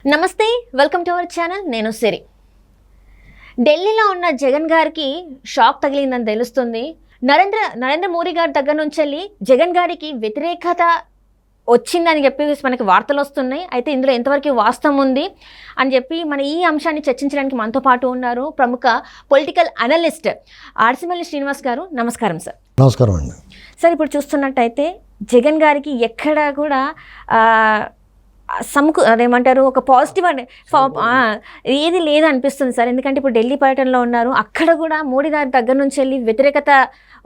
నమస్తే, welcome to our channel. నేను సిరి. ఢిల్లీలో ఉన్న జగన్ గారికి షాక్ తగిలిందని తెలుస్తుంది. నరేంద్ర మోడీ గారి దగ్గర నుంచి వెళ్ళి జగన్ గారికి వ్యతిరేకత వచ్చిందని చెప్పి మనకి వార్తలు వస్తున్నాయి. అయితే ఇందులో ఎంతవరకు వాస్తవం ఉంది అని చెప్పి మన ఈ అంశాన్ని చర్చించడానికి మనతో పాటు ఉన్నారు ప్రముఖ పొలిటికల్ అనలిస్ట్ ఆర్సిమల్లి శ్రీనివాస్ గారు. నమస్కారం సార్. నమస్కారం అండి. సార్, ఇప్పుడు చూస్తున్నట్టయితే జగన్ గారికి ఎక్కడ కూడా అదేమంటారు, ఒక పాజిటివ్ ఏది లేదు అనిపిస్తుంది సార్. ఎందుకంటే ఇప్పుడు ఢిల్లీ పర్యటనలో ఉన్నారు, అక్కడ కూడా మోడీ గారి దగ్గర నుంచి వెళ్ళి వ్యతిరేకత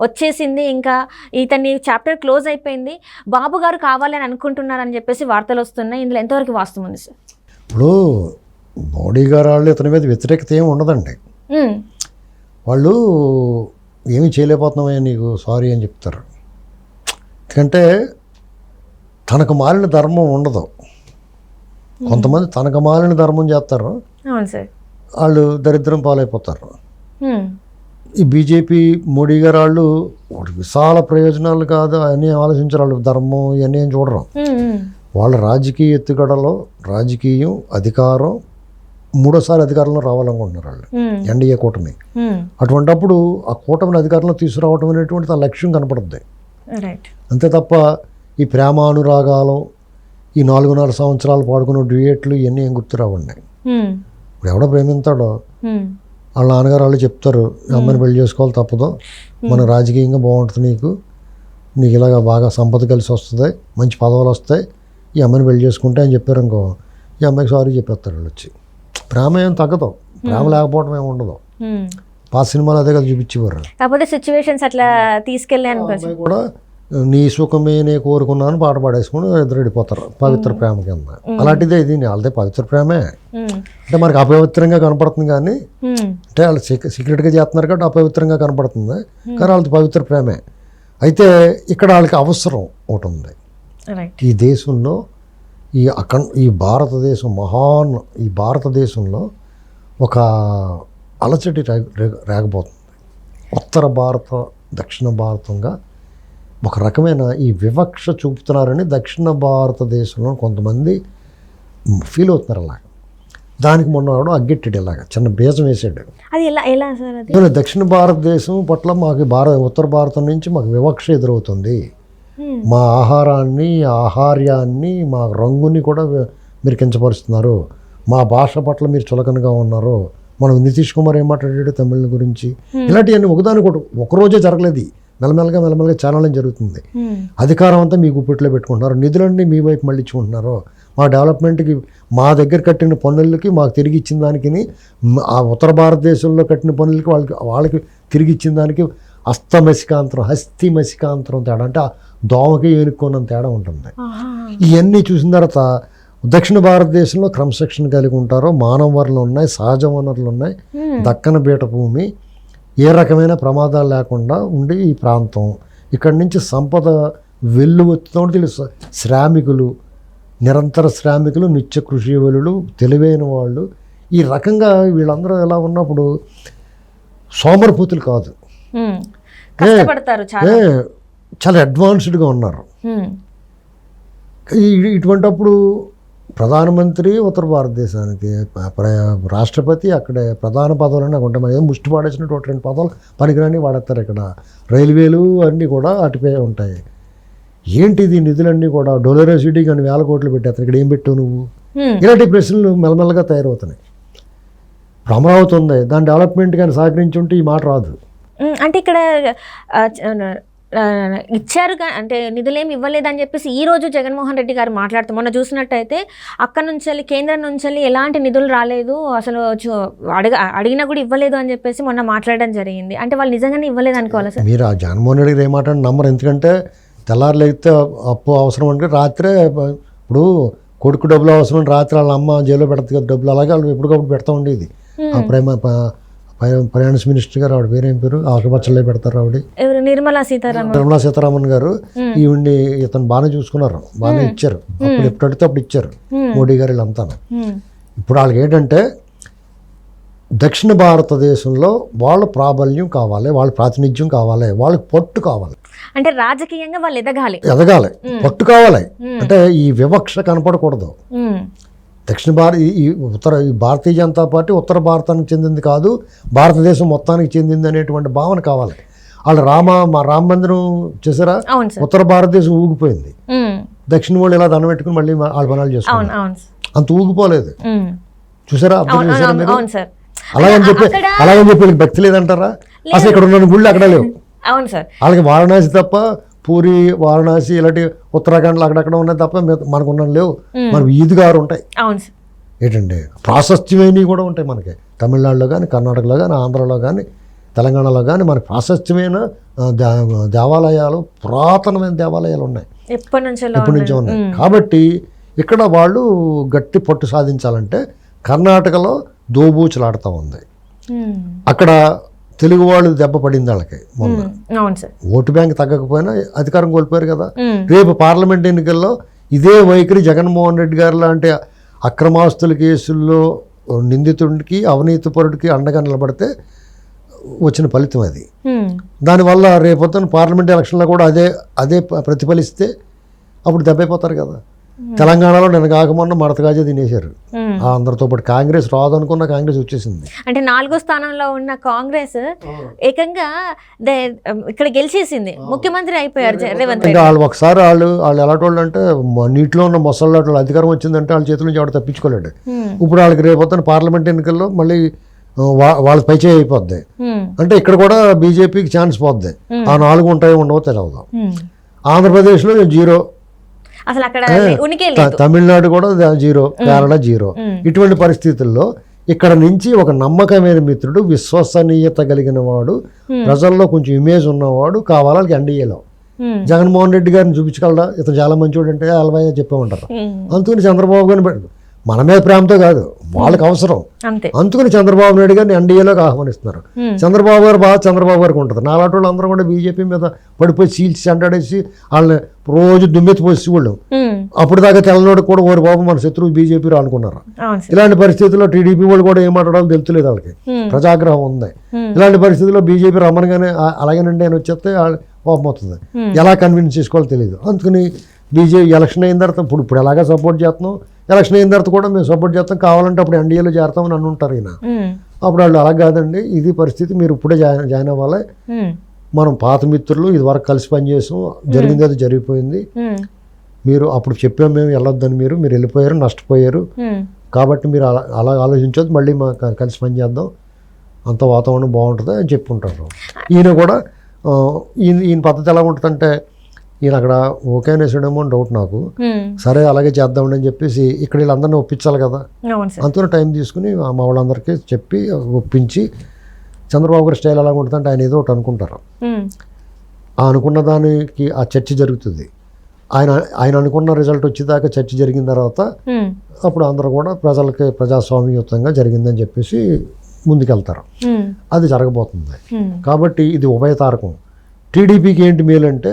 వచ్చేసింది. ఇంకా ఇతన్ని చాప్టర్ క్లోజ్ అయిపోయింది, బాబు గారు కావాలని అనుకుంటున్నారని చెప్పేసి వార్తలు వస్తున్నాయి. ఇందులో ఎంతవరకు వాస్తవం ఉంది సార్? ఇప్పుడు మోడీ గారు వాళ్ళు ఇతని మీద వ్యతిరేకత ఏమి ఉండదండి. వాళ్ళు ఏమీ చేయలేకపోతున్నామయ్యా నీకు సారీ అని చెప్తారు. ఎందుకంటే తనకు మారిన ధర్మం ఉండదు. కొంతమంది తనకు మాలిన ధర్మం చేస్తారు, వాళ్ళు దరిద్రం పాలైపోతారు. ఈ బీజేపీ మోడీ గారు వాళ్ళు విశాల ప్రయోజనాలు కాదు అని ఆలోచించారు. వాళ్ళు ధర్మం ఇవన్నీ ఏం చూడరు. వాళ్ళ రాజకీయ ఎత్తుగడలో రాజకీయం, అధికారం, మూడోసారి అధికారంలో రావాలనుకుంటున్నారు వాళ్ళు, ఎన్డీఏ కూటమి. అటువంటిప్పుడు ఆ కూటమిని అధికారంలో తీసుకురావడం అనేటువంటి తన లక్ష్యం కనపడుతుంది. అంతే తప్ప ఈ ప్రేమానురాగాలు, ఈ 4.5 సంవత్సరాలు పాడుకున్న డ్యూయేట్లు ఇవన్నీ ఏం గుర్తురావండి. ఇప్పుడు ఎవడో ప్రేమిస్తాడో వాళ్ళ నాన్నగారు వాళ్ళు చెప్తారు, అమ్మాయిని పెళ్లి చేసుకోవాలి తప్పదు, మన రాజకీయంగా బాగుంటుంది, నీకు ఇలాగ బాగా సంపద కలిసి వస్తుంది, మంచి పదవులు వస్తాయి, ఈ అమ్మాయిని పెళ్లి చేసుకుంటే అని చెప్పారు అనుకో, ఈ అమ్మాయికి సారీ చెప్పేస్తారు వాళ్ళు వచ్చి. ప్రేమ ఏం తగ్గదు, ప్రేమ లేకపోవడం ఏమి ఉండదు. పాత సినిమాలు అదే కదా చూపించేవారు. కాకపోతే సిచ్యువేషన్స్ అట్లా తీసుకెళ్ళి కూడా నీ సుఖమే నే కోరుకున్నాను పాట పాడేసుకుని ఇద్దరు వెళ్ళిపోతారు పవిత్ర ప్రేమ కింద. అలాంటిదే ఇది, వాళ్ళదే పవిత్ర ప్రేమే. అంటే మనకు అపవిత్రంగా కనపడుతుంది, కానీ అంటే వాళ్ళు సీక్రెట్గా చేస్తున్నారు కాబట్టి అపవిత్రంగా కనపడుతుంది, కానీ వాళ్ళది పవిత్ర ప్రేమే. అయితే ఇక్కడ వాళ్ళకి అవసరం ఒకటి ఉంది. ఈ దేశంలో ఈ భారతదేశంలో ఒక అలచటి రేగబోతుంది. ఉత్తర భారత, దక్షిణ భారతంగా ఒక రకమైన ఈ వివక్ష చూపుతున్నారని దక్షిణ భారతదేశంలో కొంతమంది ఫీల్ అవుతున్నారు. అలాగా దానికి మొన్న అగ్గెట్టాడు, ఇలాగా చిన్న బీజం వేసాడు. దక్షిణ భారతదేశం పట్ల మాకు ఉత్తర భారతం నుంచి మాకు వివక్ష ఎదురవుతుంది, మా ఆహార్యాన్ని, మా రంగుని కూడా మీరు కించపరుస్తున్నారు, మా భాష పట్ల మీరు చులకనగా ఉన్నారు. మనం నితీష్ కుమార్ ఏం మాట్లాడాడు తమిళ గురించి, ఇలాంటివన్నీ ఒకదానికి ఒకరోజే జరగలేదు, మెల్లమెల్లగా ఛానల్ జరుగుతుంది. అధికారం అంతా మీ గుప్పిట్లో పెట్టుకుంటున్నారు, నిధులన్నీ మీ వైపు మళ్ళించుకుంటున్నారు. మా డెవలప్మెంట్కి, మా దగ్గర కట్టిన పన్నులకి మాకు తిరిగి ఇచ్చిన దానికి, ఆ ఉత్తర భారతదేశంలో కట్టిన పన్నులకి వాళ్ళకి తిరిగి ఇచ్చిన దానికి హస్తి మసికాంతరం తేడా, అంటే దోమకి ఏనుక్కున్నంత తేడా ఉంటుంది. ఇవన్నీ చూసిన తర్వాత దక్షిణ భారతదేశంలో క్రమశిక్షణ కలిగి ఉంటారో, మానవ వనరులు ఉన్నాయి, సహజ వనరులు ఉన్నాయి, దక్కన బీట భూమి, ఏ రకమైన ప్రమాదాలు లేకుండా ఉండే ఈ ప్రాంతం. ఇక్కడి నుంచి సంపద వెల్లువెత్తుతూ తెలుసు. శ్రామికులు, నిరంతర శ్రామికులు, నిత్య కృషివలులు, తెలివైన వాళ్ళు, ఈ రకంగా వీళ్ళందరూ ఎలా ఉన్నప్పుడు సోమరపోతులు కాదు, చాలా అడ్వాన్స్డ్గా ఉన్నారు. ఇటువంటిప్పుడు ప్రధానమంత్రి ఉత్తర భారతదేశానికి, రాష్ట్రపతి అక్కడే ప్రధాన పదవులన్నీ ఉంటాయి. మనం ఏదో ముష్టి పాడేసినట్టు 2 పదవులు పనికిరాని వాడేస్తారు. ఇక్కడ రైల్వేలు అన్నీ కూడా అటుపై ఉంటాయి. ఏంటిది నిధులన్నీ కూడా డొలరసిటీ కానీ 1000 కోట్లు పెట్టేస్తారు, ఇక్కడ ఏం పెట్టావు నువ్వు? ఇలాంటి ప్రశ్నలు మెల్లమెల్లగా తయారవుతున్నాయి. అమరావతి ఉంది, దాని డెవలప్మెంట్ కానీ సహకరించి ఉంటే ఈ మాట రాదు. అంటే ఇక్కడ ఇచ్చారు, అంటే నిధులేమి ఇవ్వలేదని చెప్పేసి ఈరోజు జగన్మోహన్ రెడ్డి గారు మాట్లాడుతూ, మొన్న చూసినట్టయితే అక్కడ నుంచి వెళ్ళి, కేంద్రం నుంచి వెళ్ళి ఎలాంటి నిధులు రాలేదు, అసలు అడిగినా కూడా ఇవ్వలేదు అని చెప్పేసి మొన్న మాట్లాడడం జరిగింది. అంటే వాళ్ళు నిజంగానే ఇవ్వలేదు అనుకోవాలి సార్? మీరు ఆ జగన్మోహన్ రెడ్డి గారు ఏమాట నమ్మరు. ఎందుకంటే తెల్లారులైతే అప్పు అవసరం అంటే రాత్రే, ఇప్పుడు కొడుకు డబ్బులు అవసరం రాత్రి వాళ్ళ అమ్మ జైల్లో పెడతారు కదా డబ్బులు, అలాగే వాళ్ళు ఎప్పటికప్పుడు పెడతా ఉండేది. ఫైనాన్స్ మినిస్టర్ గారు, ఆవిడ పేరేం పేరు, ఆకుపచ్చలే పెడతారు ఆవిడ, నిర్మలా సీతారామన్ గారు. ఈవిడ్ని ఇతను బాగానే చూసుకున్నారు, బాగానే ఇచ్చారు, అప్పుడు ఎప్పుడు అడిగితే అప్పుడు ఇచ్చారు మోడీ గారు వీళ్ళంతా. ఇప్పుడు వాళ్ళకి ఏంటంటే దక్షిణ భారతదేశంలో వాళ్ళ ప్రాబల్యం కావాలి, వాళ్ళ ప్రాతినిధ్యం కావాలి, వాళ్ళకి పట్టు కావాలి, అంటే రాజకీయంగా వాళ్ళు ఎదగాలి, పట్టు కావాలి. అంటే ఈ వివక్ష కనపడకూడదు. దక్షిణ భారత ఈ భారతీయ జనతా పార్టీ ఉత్తర భారతానికి చెందింది కాదు, భారతదేశం మొత్తానికి చెందింది అనేటువంటి భావన కావాలి. వాళ్ళు మా రామ మందిరం చేసారా, ఉత్తర భారతదేశం ఊగిపోయింది, దక్షిణ వాళ్ళు ఇలా దండం పెట్టుకుని మళ్ళీ వాళ్ళ పనాలు చేసుకున్నారు, అంత ఊగిపోలేదు. చూసారా, అర్థం చేశారా మీరు? అలాగని చెప్పి వీళ్ళకి భక్తి లేదంటారా? అసలు ఇక్కడ ఉన్న గుళ్ళు అక్కడ లేవు. వాళ్ళకి వారణాసి తప్ప, పూరి, వారణాసి ఇలాంటి ఉత్తరాఖండ్లో అక్కడక్కడ ఉన్నాయి తప్ప మనకు ఉన్న లేవు. మనకు ఈద్గారు ఉంటాయి ఏంటంటే, ప్రాశస్త్యమైనవి కూడా ఉంటాయి మనకి. తమిళనాడులో కానీ, కర్ణాటకలో కానీ, ఆంధ్రలో కానీ, తెలంగాణలో కానీ మనకి ప్రాశస్త్యమైన దేవాలయాలు, పురాతనమైన దేవాలయాలు ఉన్నాయి, ఎప్పటి నుంచో ఉన్నాయి. కాబట్టి ఇక్కడ వాళ్ళు గట్టి పట్టు సాధించాలంటే కర్ణాటకలో దోబూచులాడుతూ ఉంది. అక్కడ తెలుగు వాళ్ళు దెబ్బ పడింది వాళ్ళకి మొన్న. ఓటు బ్యాంక్ తగ్గకపోయినా అధికారం కోల్పోయారు కదా. రేపు పార్లమెంట్ ఎన్నికల్లో ఇదే వైఖరి జగన్మోహన్ రెడ్డి గారు లాంటి అక్రమాస్తుల కేసుల్లో నిందితుడికి, అవినీతిపరుడికి అండగా నిలబడితే వచ్చిన ఫలితం అది. దానివల్ల రేపొద్దున పార్లమెంట్ ఎలక్షన్లో కూడా అదే ప్రతిఫలిస్తే అప్పుడు దెబ్బైపోతారు కదా. తెలంగాణలో నేను కాకమొన్న మడతగాజే తినేశారు అందరితో పాటు. కాంగ్రెస్ రాదనుకున్న కాంగ్రెస్ వచ్చేసింది. అంటే 4వ స్థానంలో ఉన్న కాంగ్రెస్ ఏకంగా ఇక్కడ గెలిచేసింది, ముఖ్యమంత్రి అయిపోయారు రేవంత్ రెడ్డి. వాళ్ళు ఒకసారి వాళ్ళు ఎలాంటి వాళ్ళు అంటే, నీటిలో ఉన్న మొసళ్ళ అధికారం వచ్చిందంటే వాళ్ళ చేతుల నుంచి ఎవరు తప్పించుకోలేడు. ఇప్పుడు వాళ్ళకి రేపొద్దున పార్లమెంట్ ఎన్నికల్లో మళ్ళీ వాళ్ళ పైచే అయిపోద్ది. అంటే ఇక్కడ కూడా బీజేపీకి ఛాన్స్ పోద్ది. ఆ 4 ఉంటాయో ఉండవో తెలియదు. ఆంధ్రప్రదేశ్లో 0, అసలు అక్కడ తమిళనాడు కూడా 0, కేరళ 0. ఇటువంటి పరిస్థితుల్లో ఇక్కడ నుంచి ఒక నమ్మకమైన మిత్రుడు, విశ్వసనీయత కలిగిన వాడు, ప్రజల్లో కొంచెం ఇమేజ్ ఉన్నవాడు కావాలి ఎన్డీఏలో. జగన్మోహన్ రెడ్డి గారిని చూపించగలరా, ఇతను చాలా మంచివాడు అంటే అలవాయ చెప్పమంటారు. అందుకని చంద్రబాబు గారిని మన మీద ప్రేమతో కాదు, వాళ్ళకి అవసరం, అందుకని చంద్రబాబు నాయుడు గారిని ఎన్డీఏలోకి ఆహ్వానిస్తున్నారు. చంద్రబాబు గారు బాగా చంద్రబాబు గారికి ఉంటుంది. నాలాంటి వాళ్ళు అందరూ కూడా బీజేపీ మీద పడిపోయి చీల్చి అంటాడేసి వాళ్ళని రోజు దుమ్మెత్తిపోసి వాళ్ళు అప్పుడు దాకా తెల్లనోడు కూడా ఓరి బాబు మన శత్రువు బీజేపీ అనుకున్నారు. ఇలాంటి పరిస్థితుల్లో టీడీపీ వాళ్ళు కూడా ఏం మాట్లాడాలో తెలుతులేదు వాళ్ళకి, ప్రజాగ్రహం ఉంది. ఇలాంటి పరిస్థితుల్లో బీజేపీ రమ్మనగానే అలాగేనండి అని వచ్చేస్తే కోపం అవుతుంది, ఎలా కన్విన్స్ చేసుకోవాలో తెలియదు. అందుకని బీజేపీ ఎలక్షన్ అయిన తర్వాత ఇప్పుడు ఎలాగా సపోర్ట్ చేస్తున్నాం, ఎలక్షన్ అయిన తర్వాత కూడా మేము సపోర్ట్ చేస్తాం, కావాలంటే అప్పుడు ఎన్డీఏలో చేరతామని అనుంటారు ఈయన. అప్పుడు వాళ్ళు అలా కాదండి, ఇది పరిస్థితి, మీరు ఇప్పుడే జాయిన్ అవ్వాలి, మనం పాత మిత్రులు ఇది వరకు కలిసి పనిచేసాం, జరిగింది అది జరిగిపోయింది, మీరు అప్పుడు చెప్పాం మేము వెళ్ళొద్దని, మీరు వెళ్ళిపోయారు, నష్టపోయారు, కాబట్టి మీరు అలా ఆలోచించొద్దు, మళ్ళీ మా కలిసి పనిచేద్దాం, అంత వాతావరణం బాగుంటుంది అని చెప్పుకుంటారు. ఈయన కూడా ఈయన పద్ధతి ఎలా ఉంటుందంటే, ఈయన అక్కడ ఓకే అనేసాడేమో అని డౌట్ నాకు. సరే అలాగే చేద్దామని అని చెప్పేసి ఇక్కడ వీళ్ళందరినీ ఒప్పించాలి కదా, అంతలో టైం తీసుకుని మా వాళ్ళందరికీ చెప్పి ఒప్పించి, చంద్రబాబు గారి స్టైల్ ఎలా ఉంటుందంటే ఆయన ఏదో ఒకటి అనుకుంటారు, ఆ అనుకున్న దానికి ఆ చర్చ జరుగుతుంది. ఆయన అనుకున్న రిజల్ట్ వచ్చేదాకా చర్చ జరిగిన తర్వాత అప్పుడు అందరూ కూడా ప్రజలకి ప్రజాస్వామ్యయుతంగా జరిగిందని చెప్పేసి ముందుకెళ్తారు. అది జరగబోతుంది. కాబట్టి ఇది ఉభయతారకం. టీడీపీకి ఏంటి మేలు అంటే,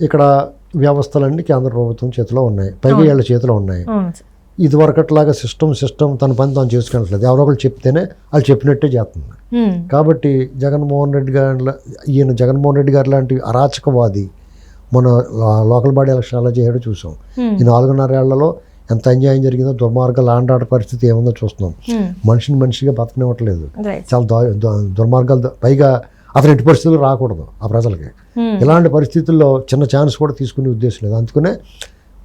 ఇక్కడ వ్యవస్థలన్నీ కేంద్ర ప్రభుత్వం చేతిలో ఉన్నాయి, పైగా వీళ్ళ చేతిలో ఉన్నాయి. ఇదివరకట్లాగా సిస్టమ్ తన పని తాను చేసుకెళ్ళట్లేదు, ఎవరో ఒకరు చెప్తేనే వాళ్ళు చెప్పినట్టే చేస్తుంది. కాబట్టి జగన్మోహన్ రెడ్డి గారు లాంటి అరాచకవాది మన లోకల్ బాడీ ఎలక్షన్ అలా చేయడం చూసాం. ఈ 4.5 ఏళ్లలో ఎంత అన్యాయం జరిగిందో, దుర్మార్గ ల్యాండ్ ఆర్డర్ పరిస్థితి ఏముందో చూస్తున్నాం. మనిషిగా బతకనివ్వట్లేదు, చాలా దుర్మార్గాలు. పైగా అతను ఎట్టి పరిస్థితులు రాకూడదు ఆ ప్రజలకి. ఇలాంటి పరిస్థితుల్లో చిన్న ఛాన్స్ కూడా తీసుకునే ఉద్దేశం లేదు. అందుకనే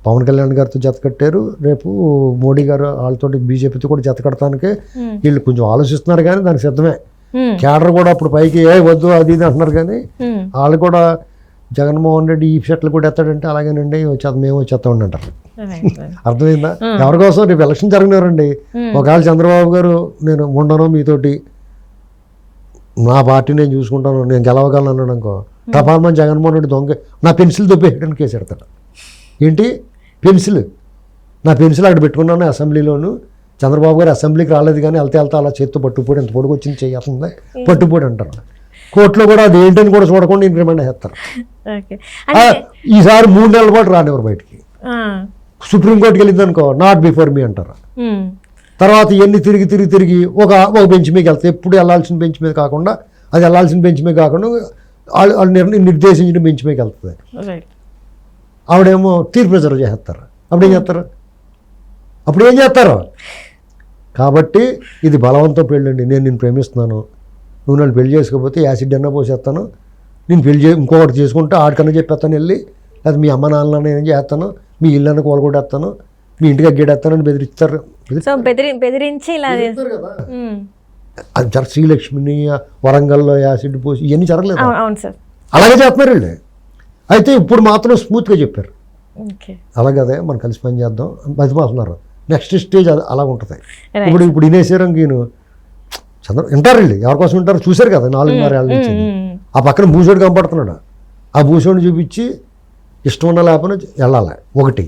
పవన్ కళ్యాణ్ గారితో జత కట్టారు, రేపు మోడీ గారు వాళ్ళతో బీజేపీతో కూడా జత కడటానికే వీళ్ళు కొంచెం ఆలోచిస్తున్నారు, కానీ దానికి సిద్ధమే. కేడర్ కూడా అప్పుడు పైకి వద్దు అది ఇది అంటున్నారు, కానీ వాళ్ళు కూడా జగన్మోహన్ రెడ్డి ఈ షర్ట్లు కూడా ఎత్తాడంటే అలాగేనండి మేము వచ్చేస్తామండి అంటారు. అర్థమైందా? ఎవరి కోసం రేపు ఎలక్షన్ జరగనివ్వరండి. ఒకవేళ చంద్రబాబు గారు నేను ఉండను మీతోటి, నా పార్టీ నేను చూసుకుంటాను, నేను గెలవగలను అన్నాడు అనుకో, టపాల్మని జగన్మోహన్ రెడ్డి దొంగ నా పెన్సిల్ దొబ్బేయడానికి కేసు పెడతాడు. ఏంటి పెన్సిల్? నా పెన్సిల్ అక్కడ పెట్టుకున్నాను అసెంబ్లీలోను, చంద్రబాబు గారు అసెంబ్లీకి రాలేదు కానీ వెళ్తే అలా చేత్తో పట్టుపోయి ఎంత పొడుగు వచ్చింది చేస్తుంది పట్టుపోయి అంటారు. కోర్టులో కూడా అది ఏంటని కూడా చూడకుండా ఇంక్రిమెంట్ చేస్తారు. ఈసారి 3 నెలల పాటు రానివ్వరు బయటికి. సుప్రీంకోర్టుకి వెళ్ళింది అనుకో, నాట్ బిఫోర్ మీ అంటారు. తర్వాత ఎన్ని తిరిగి ఒక బెంచ్ మీద వెళ్తాయి. ఎప్పుడు వెళ్ళాల్సిన బెంచ్ మీద కాకుండా, అది వెళ్ళాల్సిన బెంచ్ మీద కాకుండా వాళ్ళు నిర్దేశించిన బెంచ్ మీదకి వెళ్తుంది. ఆవిడేమో తీర్పు రిజర్వ్ చేస్తారు. అప్పుడు ఏం చేస్తారు? అప్పుడు ఏం చేస్తారు? కాబట్టి ఇది బలవంతం పెళ్ళండి. నేను నిన్ను ప్రేమిస్తున్నాను, నువ్వు నన్ను పెళ్లి చేసుకోకపోతే యాసిడ్ అన్నా పోసేస్తాను, నేను ఇంకొకటి చేసుకుంటే ఆడికన్నా చెప్పేస్తాను వెళ్ళి, లేదా మీ అమ్మ నాన్నలన్నా ఏం చేస్తాను, మీ ఇళ్ళన్నా కూలగొట్టేస్తాను, మీ ఇంటికి అగ్గేడేస్తానని బెదిరిస్తారు. సో బెదిరించి ఇలా కదా. అది శ్రీలక్ష్మిని వరంగల్లో యాసిడ్ పోసి ఇవన్నీ జరగలేదు. అవును సార్. అలాగే చేస్తున్నారు వీళ్ళు. అయితే ఇప్పుడు మాత్రం స్మూత్గా చెప్పారు, ఓకే అలాగదే మనం కలిసి పని చేద్దాం బతిమాతున్నారు. నెక్స్ట్ స్టేజ్ అలా ఉంటుంది. ఇప్పుడు వినేశ్వరం గీను వింటారు వీళ్ళు, ఎవరికోసం వింటారు చూశారు కదా 4.5 ఏళ్ళ నుంచి. ఆ పక్కన భూషోడు కనపడుతున్నాడు, ఆ భూషోడిని చూపించి ఇష్టం ఉన్న లేకపోతే వెళ్ళాలి. 1,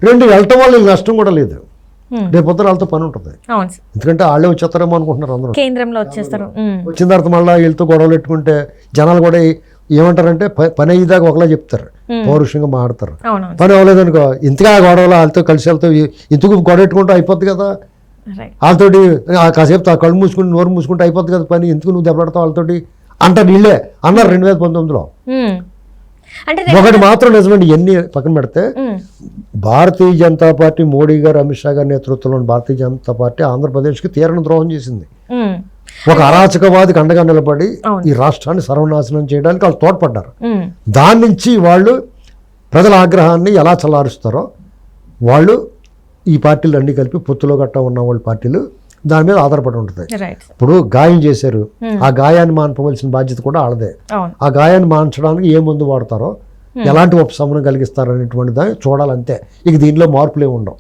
2 వెళ్ళటం వల్ల వీళ్ళకి నష్టం కూడా లేదు. రేపు పొద్దున వాళ్ళతో పని ఉంటుంది, ఎందుకంటే వాళ్ళే వచ్చేస్తారేమో అనుకుంటున్నారు అందరూ. కేంద్రంలో వచ్చేస్తారు. వచ్చిన తర్వాత మళ్ళీ వీళ్ళతో గొడవలు పెట్టుకుంటే జనాలు కూడా ఏమంటారంటే పని అయ్యేదాకా ఒకలా చెప్తారు, పౌరుషంగా మాడతారు. పని అవ్వలేదనుకో ఇంతగా గొడవలు వాళ్ళతో కలిసి వెళ్తే ఇంతకు గొడవ పెట్టుకుంటూ అయిపోద్ది కదా. వాళ్ళతోటి కాసేపు కళ్ళు మూసుకుంటే నోరు మూసుకుంటే అయిపోద్ది కదా పని, ఎందుకు నువ్వు దెబ్బలాడతావు వాళ్ళతోటి అంటారు. వీళ్ళే అన్నారు 2019లో. ఒకటి మాత్రం నిజమండి, ఎన్ని పక్కన పెడితే భారతీయ జనతా పార్టీ మోడీ గారు అమిత్ షా గారి నేతృత్వంలోని భారతీయ జనతా పార్టీ ఆంధ్రప్రదేశ్కి తీరని ద్రోహం చేసింది. ఒక అరాచకవాదికి అండగా నిలబడి ఈ రాష్ట్రాన్ని సర్వనాశనం చేయడానికి వాళ్ళు తోడ్పడ్డారు. దాని నుంచి వాళ్ళు ప్రజల ఆగ్రహాన్ని ఎలా చల్లారుస్తారో వాళ్ళు ఈ పార్టీలు అన్ని కలిపి పొత్తులో గట్టా ఉన్న వాళ్ళ పార్టీలు దాని మీద ఆధారపడి ఉంటుంది. ఇప్పుడు గాయం చేశారు, ఆ గాయాన్ని మాన్పవలసిన బాధ్యత కూడా వాళ్ళదే. ఆ గాయాన్ని మాన్చడానికి ఏ మందు వాడతారో, ఎలాంటి ఉపశమనం కలిగిస్తారో అనేటువంటి దాన్ని చూడాలంతే. ఇక దీనిలో మార్పులే ఉండవు.